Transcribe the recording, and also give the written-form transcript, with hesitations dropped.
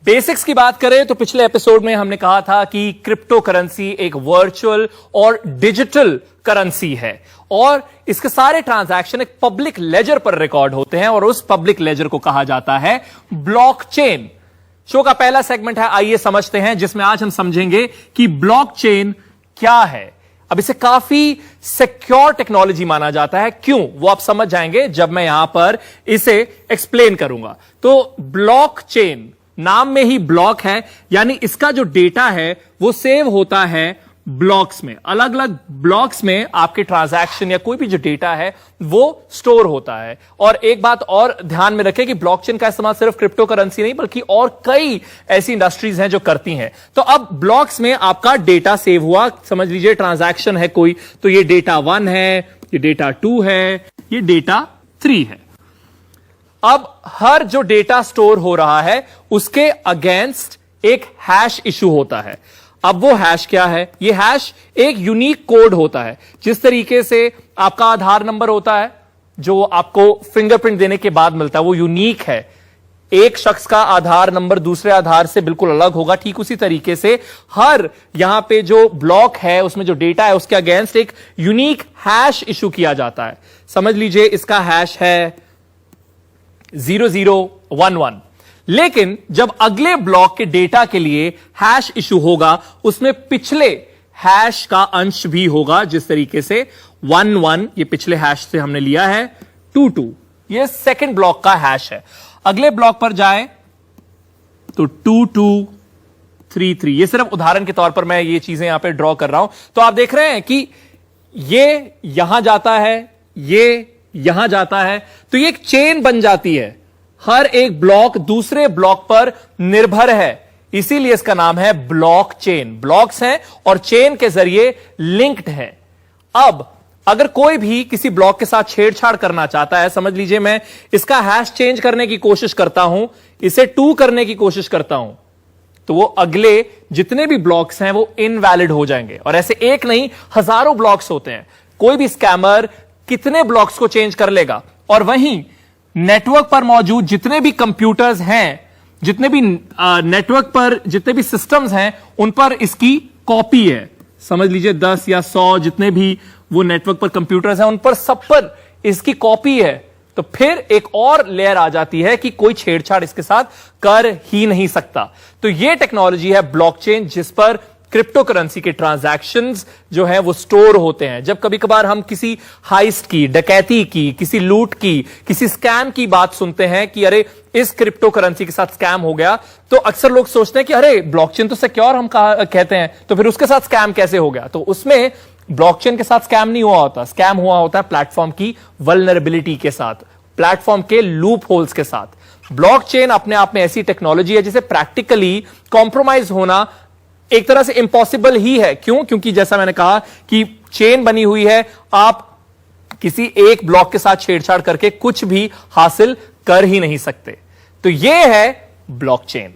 Basics की बात करें तो पिछले एपिसोड में हमने कहा था कि क्रिप्टो करेंसी एक वर्चुअल और डिजिटल करेंसी है और इसके सारे ट्रांजैक्शन एक पब्लिक लेजर पर रिकॉर्ड होते हैं और उस पब्लिक लेजर को कहा जाता है ब्लॉकचेन। शो का पहला सेगमेंट है, आइए समझते हैं, जिसमें आज हम समझेंगे कि ब्लॉकचेन क्या है। अब इसे काफी सिक्योर टेक्नोलॉजी माना जाता है। क्यों, वो आप समझ जाएंगे जब मैं यहां पर इसे एक्सप्लेन करूंगा। तो ब्लॉकचेन नाम में ही ब्लॉक है, यानी इसका जो डेटा है वो सेव होता है ब्लॉक्स में। अलग अलग ब्लॉक्स में आपके ट्रांजैक्शन या कोई भी जो डेटा है वो स्टोर होता है। और एक बात और ध्यान में रखें कि ब्लॉकचेन का इस्तेमाल सिर्फ क्रिप्टो करेंसी नहीं बल्कि और कई ऐसी इंडस्ट्रीज हैं जो करती हैं। तो अब ब्लॉक्स में आपका डेटा सेव हुआ, समझ लीजिए ट्रांजैक्शन है कोई, तो ये डेटा 1 है, ये डेटा 2 है, ये डेटा 3 है। अब हर जो डेटा स्टोर हो रहा है उसके अगेंस्ट एक हैश इशू होता है। अब वो हैश क्या है? ये हैश एक यूनिक कोड होता है। जिस तरीके से आपका आधार नंबर होता है जो आपको फिंगरप्रिंट देने के बाद मिलता है, वो यूनिक है। एक शख्स का आधार नंबर दूसरे आधार से बिल्कुल अलग होगा। ठीक उसी तरीके से हर यहां पे जो ब्लॉक है उसमें जो डेटा है उसके अगेंस्ट एक यूनिक हैश इशू किया जाता है। समझ लीजिए इसका हैश है 0011। लेकिन जब अगले ब्लॉक के डेटा के लिए हैश इशू होगा उसमें पिछले हैश का अंश भी होगा। जिस तरीके से 11 ये पिछले हैश से हमने लिया है, 22 ये सेकंड ब्लॉक का हैश है। अगले ब्लॉक पर जाए तो 2233, ये सिर्फ उदाहरण के तौर पर मैं ये चीजें यहां पे ड्रॉ कर रहा हूं। तो आप देख रहे हैं कि ये यहां जाता है, ये यहां जाता है, तो ये एक चेन बन जाती है। हर एक ब्लॉक दूसरे ब्लॉक पर निर्भर है, इसीलिए इसका नाम है ब्लॉकचेन। ब्लॉक्स हैं और चेन के जरिए लिंक्ड है। अब अगर कोई भी किसी ब्लॉक के साथ छेड़छाड़ करना चाहता है, समझ लीजिए मैं इसका हैश चेंज करने की कोशिश करता हूं, इसे 2 करने की कोशिश करता हूं, तो वो अगले जितने भी ब्लॉक्स हैं वो इनवैलिड हो जाएंगे। और ऐसे एक नहीं हजारों ब्लॉक्स होते हैं। कोई भी स्कैमर कितने ब्लॉक्स को चेंज कर लेगा। और वहीं नेटवर्क पर मौजूद जितने भी कंप्यूटर्स हैं, जितने भी नेटवर्क पर जितने भी सिस्टम्स हैं, उन पर इसकी कॉपी है। समझ लीजिए 10 या 100 जितने भी वो नेटवर्क पर कंप्यूटर्स हैं उन पर सब पर इसकी कॉपी है। तो फिर एक और लेयर आ जाती है कि कोई छेड़छाड़ इसके साथ कर ही नहीं सकता। तो ये टेक्नोलॉजी है ब्लॉकचेन, जिस पर क्रिप्टो करेंसी के ट्रांजैक्शंस जो है वो स्टोर होते हैं। जब कभी कभार हम किसी हाइस्ट की, डकैती की, किसी लूट की, किसी स्कैम की बात सुनते हैं कि अरे इस क्रिप्टो करेंसी के साथ स्कैम हो गया, तो अक्सर लोग सोचते हैं कि अरे ब्लॉकचेन तो सिक्योर हम कहते हैं, तो फिर उसके साथ स्कैम कैसे हो गया? तो उसमें ब्लॉकचेन के साथ स्कैम नहीं हुआ होता। स्कैम हुआ होता है प्लेटफॉर्म की वल्नरेबिलिटी के साथ, प्लेटफॉर्म के लूप होल्स के साथ। ब्लॉकचेन अपने आप में ऐसी टेक्नोलॉजी है जिसे प्रैक्टिकली कॉम्प्रोमाइज होना एक तरह से इंपॉसिबल ही है। क्यों? क्योंकि जैसा मैंने कहा कि चेन बनी हुई है, आप किसी एक ब्लॉक के साथ छेड़छाड़ करके कुछ भी हासिल कर ही नहीं सकते। तो यह है ब्लॉकचेन।